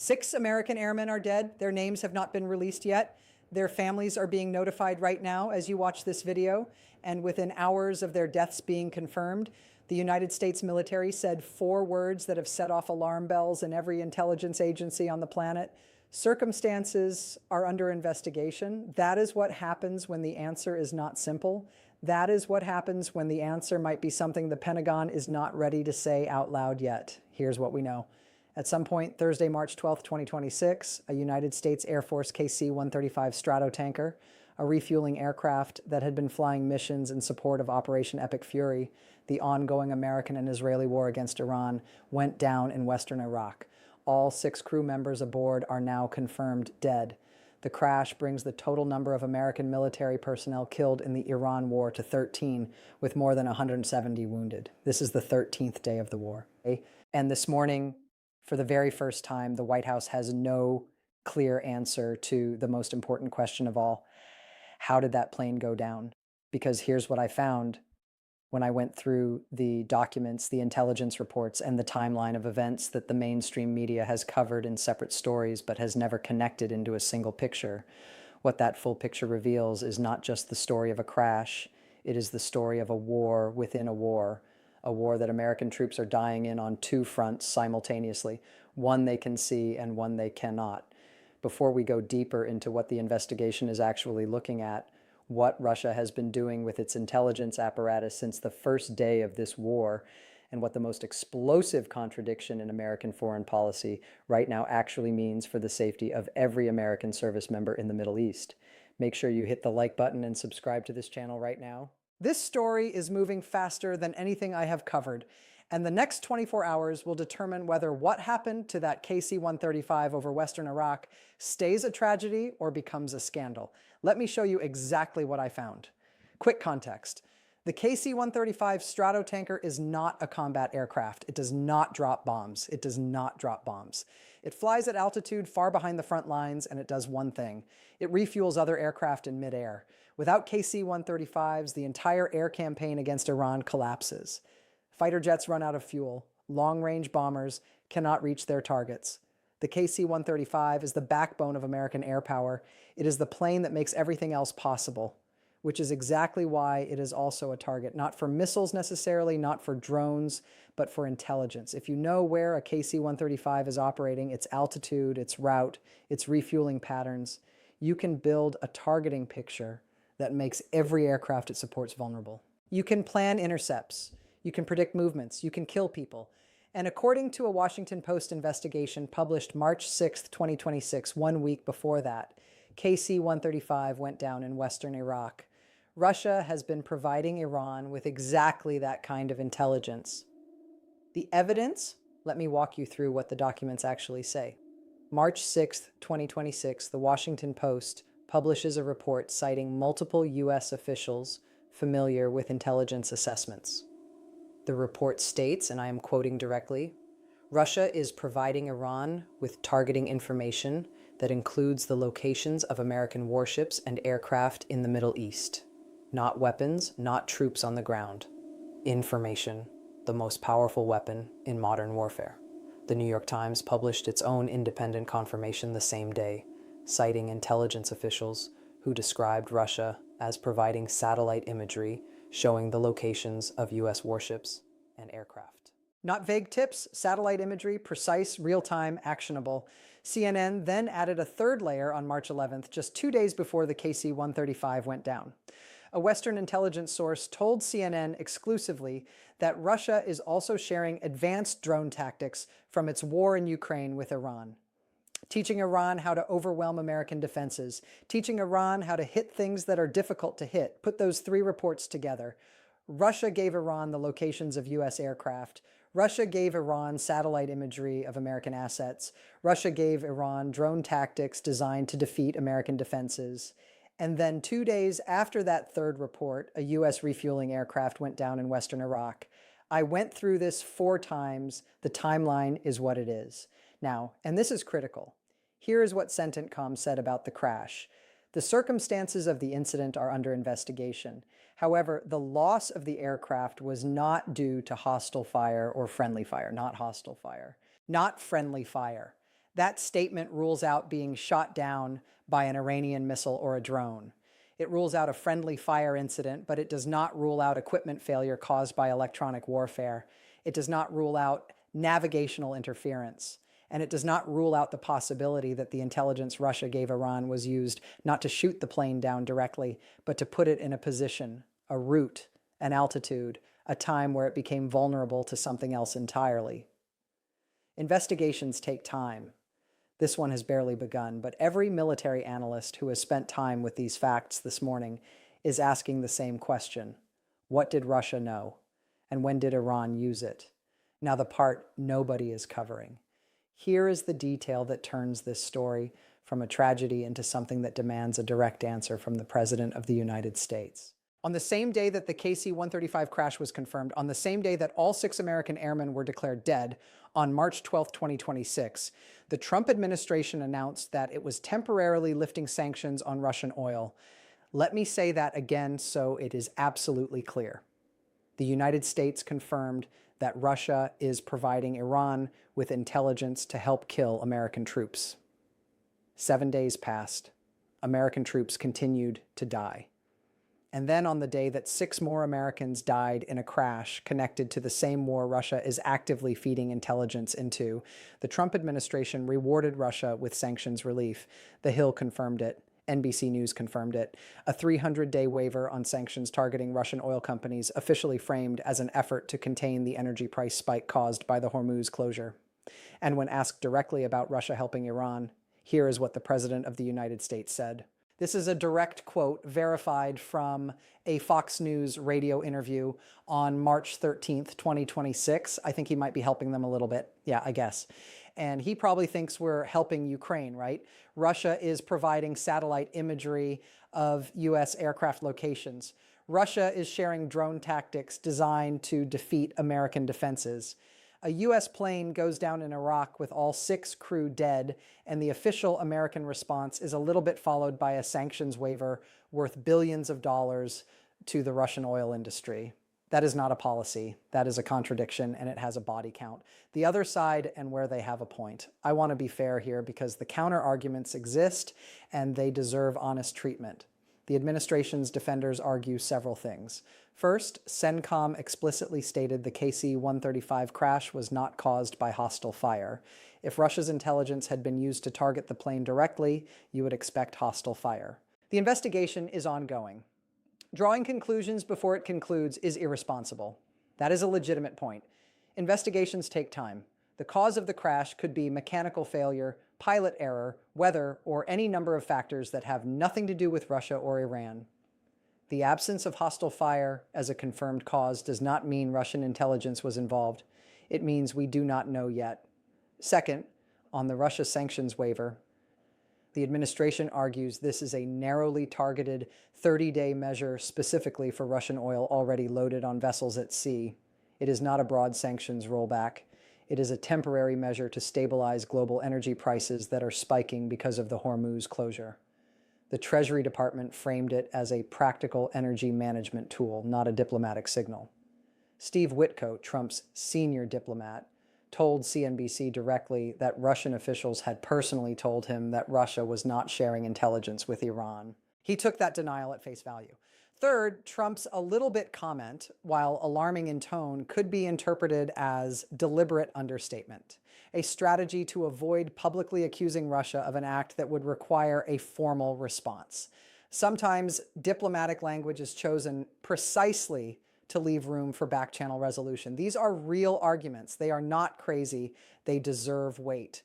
6 American airmen are dead. Their names have not been released yet. Their families are being notified right now as you watch this video, and within hours of their deaths being confirmed, the United States military said 4 words that have set off alarm bells in every intelligence agency on the planet. Circumstances are under investigation. That is what happens when the answer is not simple. That is what happens when the answer might be something the Pentagon is not ready to say out loud yet. Here's what we know. At some point Thursday, March 12, 2026, a United States Air Force KC-135 Stratotanker, a refueling aircraft that had been flying missions in support of Operation Epic Fury, the ongoing American and Israeli war against Iran, went down in western Iraq. All 6 crew members aboard are now confirmed dead. The crash brings the total number of American military personnel killed in the Iran war to 13, with more than 170 wounded. This is the 13th day of the war. And this morning, for the very first time, the White House has no clear answer to the most important question of all. How did that plane go down? Because here's what I found when I went through the documents, the intelligence reports, and the timeline of events that the mainstream media has covered in separate stories but has never connected into a single picture. What that full picture reveals is not just the story of a crash, it is the story of a war within a war that American troops are dying in on 2 fronts simultaneously, one they can see and one they cannot. Before we go deeper into what the investigation is actually looking at, what Russia has been doing with its intelligence apparatus since the first day of this war, and what the most explosive contradiction in American foreign policy right now actually means for the safety of every American service member in the Middle East. Make sure you hit the like button and subscribe to this channel right now. This story is moving faster than anything I have covered, and the next 24 hours will determine whether what happened to that KC-135 over Western Iraq stays a tragedy or becomes a scandal. Let me show you exactly what I found. Quick context. The KC-135 Stratotanker is not a combat aircraft. It does not drop bombs. It does not drop bombs. It flies at altitude far behind the front lines, and it does one thing. It refuels other aircraft in midair. Without KC-135s, the entire air campaign against Iran collapses. Fighter jets run out of fuel. Long-range bombers cannot reach their targets. The KC-135 is the backbone of American air power. It is the plane that makes everything else possible, which is exactly why it is also a target, not for missiles necessarily, not for drones, but for intelligence. If you know where a KC-135 is operating, its altitude, its route, its refueling patterns, you can build a targeting picture that makes every aircraft it supports vulnerable. You can plan intercepts. You can predict movements. You can kill people. And according to a Washington Post investigation published March 6, 2026, 1 week before that, KC-135 went down in western Iraq. Russia has been providing Iran with exactly that kind of intelligence. The evidence? Let me walk you through what the documents actually say. March 6, 2026, the Washington Post publishes a report citing multiple U.S. officials familiar with intelligence assessments. The report states, and I am quoting directly, Russia is providing Iran with targeting information that includes the locations of American warships and aircraft in the Middle East. Not weapons, not troops on the ground. Information, the most powerful weapon in modern warfare. The New York Times published its own independent confirmation the same day, citing intelligence officials who described Russia as providing satellite imagery showing the locations of U.S. warships and aircraft. Not vague tips, satellite imagery, precise, real-time, actionable. CNN then added a third layer on March 11th, just 2 days before the KC-135 went down. A Western intelligence source told CNN exclusively that Russia is also sharing advanced drone tactics from its war in Ukraine with Iran. Teaching Iran how to overwhelm American defenses, teaching Iran how to hit things that are difficult to hit. Put those 3 reports together. Russia gave Iran the locations of U.S. aircraft. Russia gave Iran satellite imagery of American assets. Russia gave Iran drone tactics designed to defeat American defenses. And then 2 days after that third report, a U.S. refueling aircraft went down in western Iraq. I went through this 4 times. The timeline is what it is. Now, and this is critical, here is what CENTCOM said about the crash. The circumstances of the incident are under investigation. However, the loss of the aircraft was not due to hostile fire or friendly fire, not hostile fire, not friendly fire. That statement rules out being shot down by an Iranian missile or a drone. It rules out a friendly fire incident, but it does not rule out equipment failure caused by electronic warfare. It does not rule out navigational interference. And it does not rule out the possibility that the intelligence Russia gave Iran was used not to shoot the plane down directly, but to put it in a position, a route, an altitude, a time where it became vulnerable to something else entirely. Investigations take time. This one has barely begun, but every military analyst who has spent time with these facts this morning is asking the same question. What did Russia know? And when did Iran use it? Now the part nobody is covering. Here is the detail that turns this story from a tragedy into something that demands a direct answer from the President of the United States. On the same day that the KC-135 crash was confirmed, on the same day that all 6 American airmen were declared dead, on March 12, 2026, the Trump administration announced that it was temporarily lifting sanctions on Russian oil. Let me say that again so it is absolutely clear. The United States confirmed that Russia is providing Iran with intelligence to help kill American troops. 7 days passed. American troops continued to die. And then on the day that 6 more Americans died in a crash connected to the same war Russia is actively feeding intelligence into, the Trump administration rewarded Russia with sanctions relief. The Hill confirmed it. NBC News confirmed it. A 300-day waiver on sanctions targeting Russian oil companies, officially framed as an effort to contain the energy price spike caused by the Hormuz closure. And when asked directly about Russia helping Iran, here is what the President of the United States said. This is a direct quote verified from a Fox News radio interview on March 13th, 2026. I think he might be helping them a little bit. Yeah, I guess. And he probably thinks we're helping Ukraine, right? Russia is providing satellite imagery of U.S. aircraft locations. Russia is sharing drone tactics designed to defeat American defenses. A U.S. plane goes down in Iraq with all 6 crew dead, and the official American response is a little bit followed by a sanctions waiver worth billions of dollars to the Russian oil industry. That is not a policy. That is a contradiction, and it has a body count. The other side, and where they have a point. I want to be fair here because the counter arguments exist, and they deserve honest treatment. The administration's defenders argue several things. First, CENTCOM explicitly stated the KC-135 crash was not caused by hostile fire. If Russia's intelligence had been used to target the plane directly, you would expect hostile fire. The investigation is ongoing. Drawing conclusions before it concludes is irresponsible. That is a legitimate point. Investigations take time. The cause of the crash could be mechanical failure, pilot error, weather, or any number of factors that have nothing to do with Russia or Iran. The absence of hostile fire as a confirmed cause does not mean Russian intelligence was involved. It means we do not know yet. Second, on the Russia sanctions waiver, the administration argues this is a narrowly targeted 30-day measure specifically for Russian oil already loaded on vessels at sea. It is not a broad sanctions rollback. It is a temporary measure to stabilize global energy prices that are spiking because of the Hormuz closure. The Treasury Department framed it as a practical energy management tool, not a diplomatic signal. Steve Witkoff, Trump's senior diplomat, told CNBC directly that Russian officials had personally told him that Russia was not sharing intelligence with Iran. He took that denial at face value. Third, Trump's a little bit comment, while alarming in tone, could be interpreted as deliberate understatement, a strategy to avoid publicly accusing Russia of an act that would require a formal response. Sometimes diplomatic language is chosen precisely to leave room for back-channel resolution. These are real arguments. They are not crazy. They deserve weight.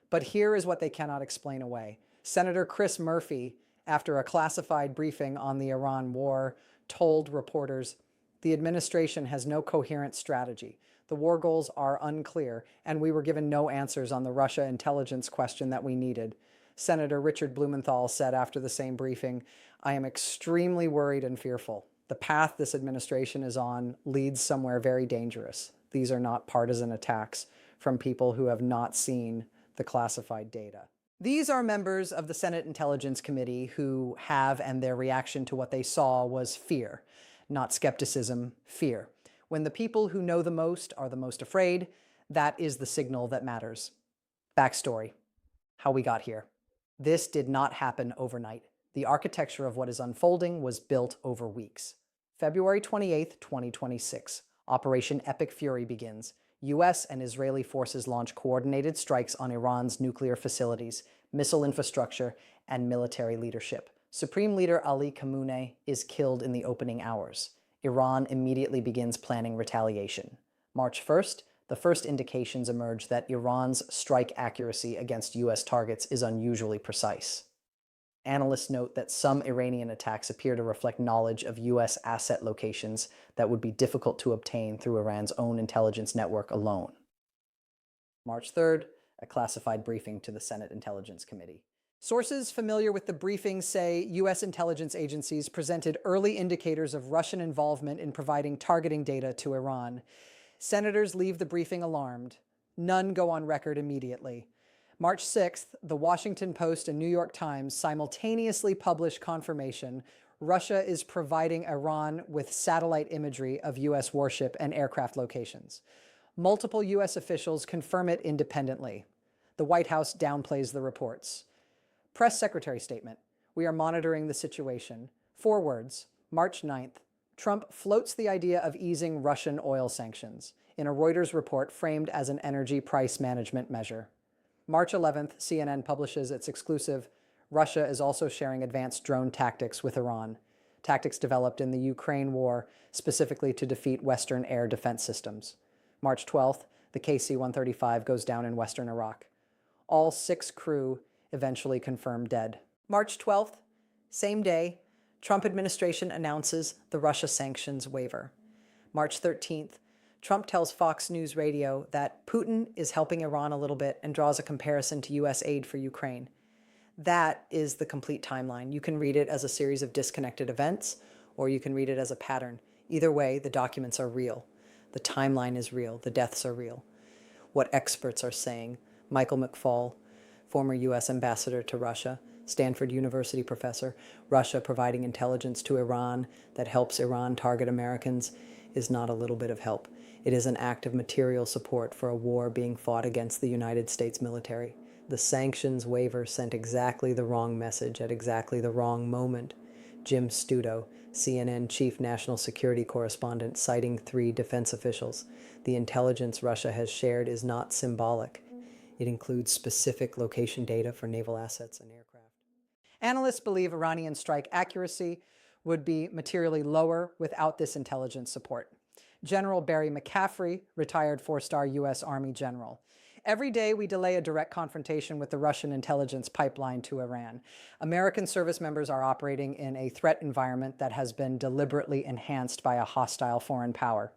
But here is what they cannot explain away. Senator Chris Murphy, after a classified briefing on the Iran war, told reporters, the administration has no coherent strategy. The war goals are unclear, and we were given no answers on the Russia intelligence question that we needed. Senator Richard Blumenthal said after the same briefing, I am extremely worried and fearful. The path this administration is on leads somewhere very dangerous. These are not partisan attacks from people who have not seen the classified data. These are members of the Senate Intelligence Committee who have, and their reaction to what they saw was fear, not skepticism, fear. When the people who know the most are the most afraid, that is the signal that matters. Backstory. how we got here. This did not happen overnight. The architecture of what is unfolding was built over weeks. February 28, 2026, Operation Epic Fury begins. U.S. and Israeli forces launch coordinated strikes on Iran's nuclear facilities, missile infrastructure, and military leadership. Supreme Leader Ali Khamenei is killed in the opening hours. Iran immediately begins planning retaliation. March 1st, the first indications emerge that Iran's strike accuracy against U.S. targets is unusually precise. Analysts note that some Iranian attacks appear to reflect knowledge of U.S. asset locations that would be difficult to obtain through Iran's own intelligence network alone. March 3rd, a classified briefing to the Senate Intelligence Committee. Sources familiar with the briefing say U.S. intelligence agencies presented early indicators of Russian involvement in providing targeting data to Iran. Senators leave the briefing alarmed. None go on record immediately. March 6th, the Washington Post and New York Times simultaneously publish confirmation Russia is providing Iran with satellite imagery of U.S. warship and aircraft locations. Multiple U.S. officials confirm it independently. The White House downplays the reports. Press Secretary statement: we are monitoring the situation. 4 words. March 9th, Trump floats the idea of easing Russian oil sanctions in a Reuters report framed as an energy price management measure. March 11th, CNN publishes its exclusive, Russia is also sharing advanced drone tactics with Iran, tactics developed in the Ukraine war specifically to defeat Western air defense systems. March 12th, the KC-135 goes down in western Iraq. All 6 crew eventually confirmed dead. March 12th, same day, Trump administration announces the Russia sanctions waiver. March 13th, Trump tells Fox News Radio that Putin is helping Iran a little bit and draws a comparison to U.S. aid for Ukraine. That is the complete timeline. You can read it as a series of disconnected events, or you can read it as a pattern. Either way, the documents are real. The timeline is real. The deaths are real. What experts are saying, Michael McFaul, former U.S. ambassador to Russia, Stanford University professor, Russia providing intelligence to Iran that helps Iran target Americans, is not a little bit of help. It is an act of material support for a war being fought against the United States military. The sanctions waiver sent exactly the wrong message at exactly the wrong moment. Jim Studo, CNN chief national security correspondent, citing 3 defense officials. The intelligence Russia has shared is not symbolic. It includes specific location data for naval assets and aircraft. Analysts believe Iranian strike accuracy would be materially lower without this intelligence support. General Barry McCaffrey, retired 4-star U.S. Army general. Every day we delay a direct confrontation with the Russian intelligence pipeline to Iran. American service members are operating in a threat environment that has been deliberately enhanced by a hostile foreign power.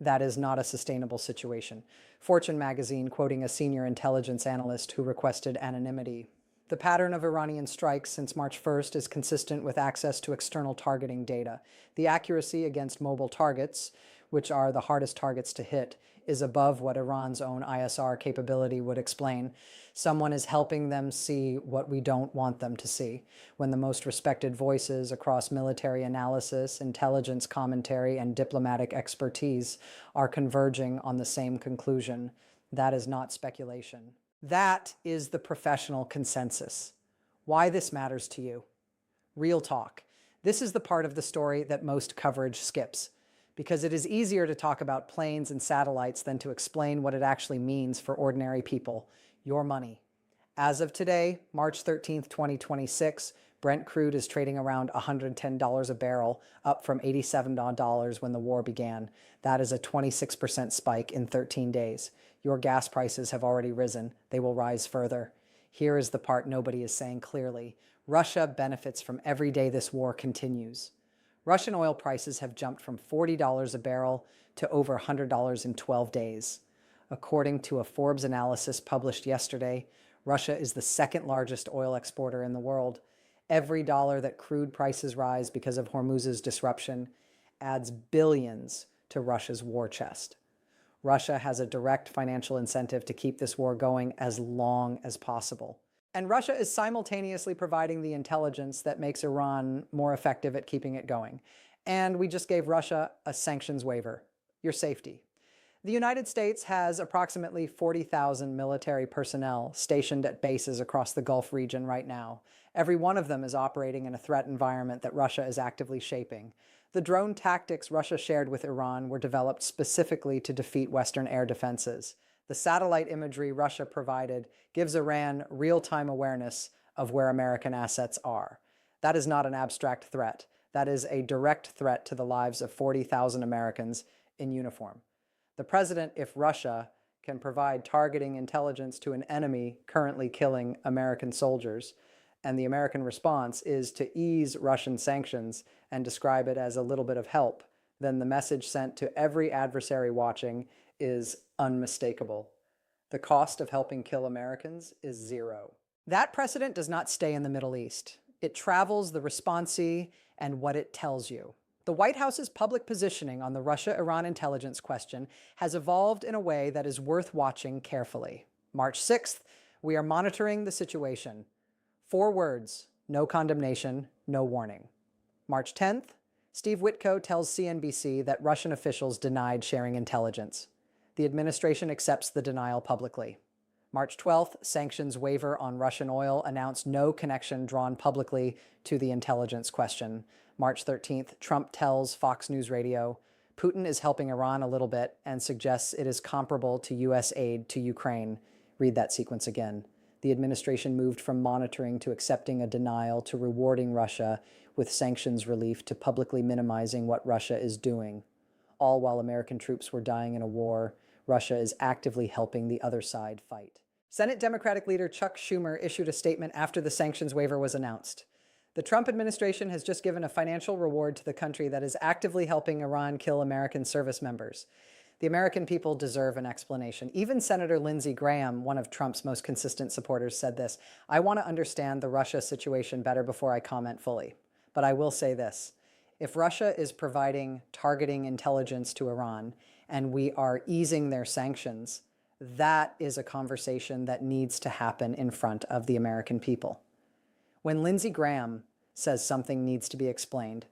That is not a sustainable situation. Fortune magazine quoting a senior intelligence analyst who requested anonymity. The pattern of Iranian strikes since March 1st is consistent with access to external targeting data. The accuracy against mobile targets, which are the hardest targets to hit, is above what Iran's own ISR capability would explain. Someone is helping them see what we don't want them to see. When the most respected voices across military analysis, intelligence commentary, and diplomatic expertise are converging on the same conclusion, that is not speculation. That is the professional consensus. Why this matters to you. Real talk. This is the part of the story that most coverage skips, because it is easier to talk about planes and satellites than to explain what it actually means for ordinary people, your money. As of today, March 13th, 2026, Brent crude is trading around $110 a barrel, up from $87 when the war began. That is a 26% spike in 13 days. Your gas prices have already risen. They will rise further. Here is the part nobody is saying clearly. Russia benefits from every day this war continues. Russian oil prices have jumped from $40 a barrel to over $100 in 12 days. According to a Forbes analysis published yesterday, Russia is the 2nd largest oil exporter in the world. Every dollar that crude prices rise because of Hormuz's disruption adds billions to Russia's war chest. Russia has a direct financial incentive to keep this war going as long as possible. And Russia is simultaneously providing the intelligence that makes Iran more effective at keeping it going. And we just gave Russia a sanctions waiver, your safety. The United States has approximately 40,000 military personnel stationed at bases across the Gulf region right now. Every one of them is operating in a threat environment that Russia is actively shaping. The drone tactics Russia shared with Iran were developed specifically to defeat Western air defenses. The satellite imagery Russia provided gives Iran real-time awareness of where American assets are. That is not an abstract threat. That is a direct threat to the lives of 40,000 Americans in uniform. The president, if Russia can provide targeting intelligence to an enemy currently killing American soldiers, and the American response is to ease Russian sanctions and describe it as a little bit of help, then the message sent to every adversary watching is unmistakable. The cost of helping kill Americans is zero. That precedent does not stay in the Middle East. It travels the responsee and what it tells you. The White House's public positioning on the Russia-Iran intelligence question has evolved in a way that is worth watching carefully. March 6th, we are monitoring the situation. 4 words: no condemnation, no warning. March 10th, Steve Witko tells CNBC that Russian officials denied sharing intelligence. The administration accepts the denial publicly. March 12th, sanctions waiver on Russian oil announced no connection drawn publicly to the intelligence question. March 13th, Trump tells Fox News Radio, Putin is helping Iran a little bit and suggests it is comparable to U.S. aid to Ukraine. Read that sequence again. The administration moved from monitoring to accepting a denial to rewarding Russia with sanctions relief to publicly minimizing what Russia is doing. All while American troops were dying in a war Russia is actively helping the other side fight. Senate Democratic leader Chuck Schumer issued a statement after the sanctions waiver was announced. The Trump administration has just given a financial reward to the country that is actively helping Iran kill American service members. The American people deserve an explanation. Even Senator Lindsey Graham, one of Trump's most consistent supporters, said this: I want to understand the Russia situation better before I comment fully. But I will say this. If Russia is providing targeting intelligence to Iran and we are easing their sanctions, that is a conversation that needs to happen in front of the American people. When Lindsey Graham says something needs to be explained,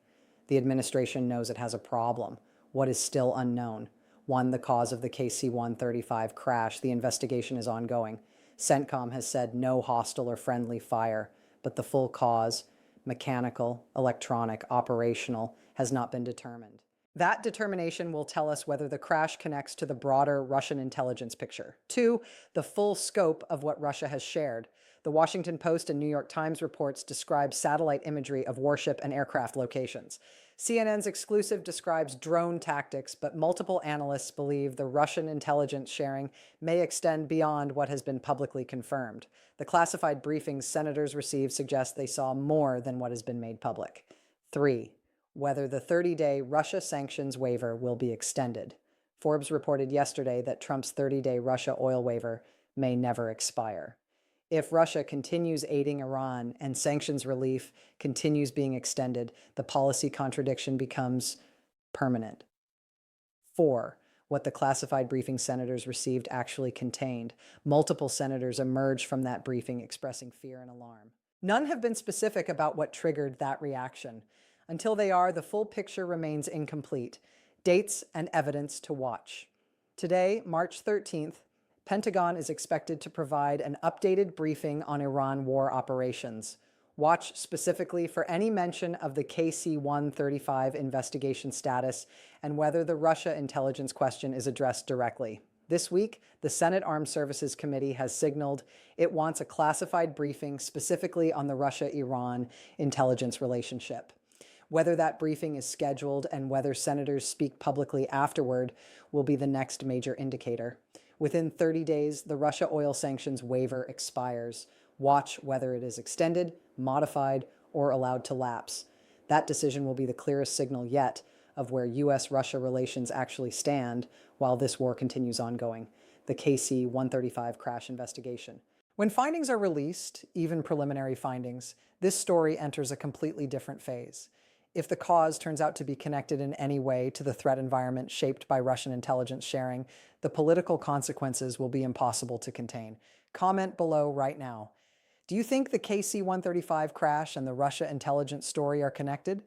the administration knows it has a problem. What is still unknown? One, the cause of the KC-135 crash. The investigation is ongoing. CENTCOM has said no hostile or friendly fire, but the full cause, mechanical, electronic, operational, has not been determined. That determination will tell us whether the crash connects to the broader Russian intelligence picture. 2, the full scope of what Russia has shared. The Washington Post and New York Times reports describe satellite imagery of warship and aircraft locations. CNN's exclusive describes drone tactics, but multiple analysts believe the Russian intelligence sharing may extend beyond what has been publicly confirmed. The classified briefings senators received suggest they saw more than what has been made public. 3, whether the 30-day Russia sanctions waiver will be extended. Forbes reported yesterday that Trump's 30-day Russia oil waiver may never expire. If Russia continues aiding Iran and sanctions relief continues being extended, the policy contradiction becomes permanent. 4, what the classified briefing senators received actually contained. Multiple senators emerged from that briefing expressing fear and alarm. None have been specific about what triggered that reaction. Until they are, the full picture remains incomplete. Dates and evidence to watch. Today, March 13th, Pentagon is expected to provide an updated briefing on Iran war operations. Watch specifically for any mention of the KC-135 investigation status and whether the Russia intelligence question is addressed directly. This week, the Senate Armed Services Committee has signaled it wants a classified briefing specifically on the Russia-Iran intelligence relationship. Whether that briefing is scheduled and whether senators speak publicly afterward will be the next major indicator. Within 30 days, the Russia oil sanctions waiver expires. Watch whether it is extended, modified, or allowed to lapse. That decision will be the clearest signal yet of where U.S.-Russia relations actually stand while this war continues ongoing. The KC-135 crash investigation. When findings are released, even preliminary findings, this story enters a completely different phase. If the cause turns out to be connected in any way to the threat environment shaped by Russian intelligence sharing, the political consequences will be impossible to contain. Comment below right now. Do you think the KC-135 crash and the Russia intelligence story are connected?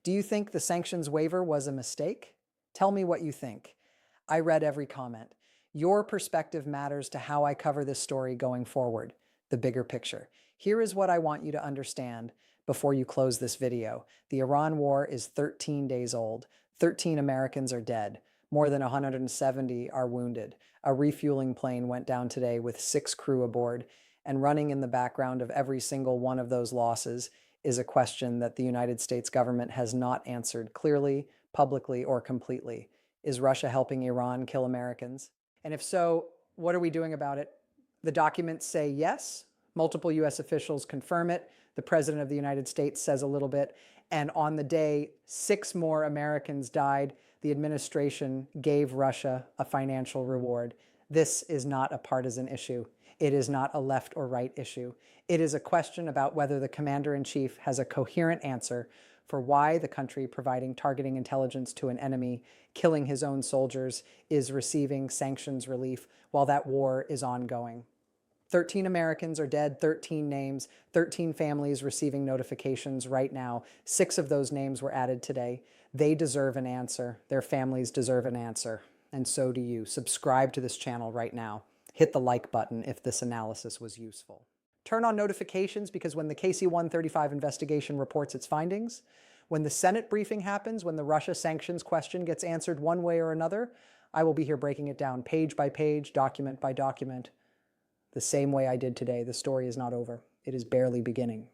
Do you think the sanctions waiver was a mistake? Tell me what you think. I read every comment. Your perspective matters to how I cover this story going forward, the bigger picture. Here is what I want you to understand before you close this video. The Iran war is 13 days old. 13 Americans are dead. More than 170 are wounded. A refueling plane went down today with 6 crew aboard, and running in the background of every single one of those losses is a question that the United States government has not answered clearly, publicly, or completely. Is Russia helping Iran kill Americans? And if so, what are we doing about it? The documents say yes. Multiple US officials confirm it. The President of the United States says a little bit. And on the day 6 more Americans died, the administration gave Russia a financial reward. This is not a partisan issue. It is not a left or right issue. It is a question about whether the commander-in-chief has a coherent answer for why the country providing targeting intelligence to an enemy, killing his own soldiers, is receiving sanctions relief while that war is ongoing. 13 Americans are dead, 13 names, 13 families receiving notifications right now. 6 of those names were added today. They deserve an answer. Their families deserve an answer. And so do you. Subscribe to this channel right now. Hit the like button if this analysis was useful. Turn on notifications, because when the KC-135 investigation reports its findings, when the Senate briefing happens, when the Russia sanctions question gets answered one way or another, I will be here breaking it down page by page, document by document, the same way I did today. The story is not over. It is barely beginning.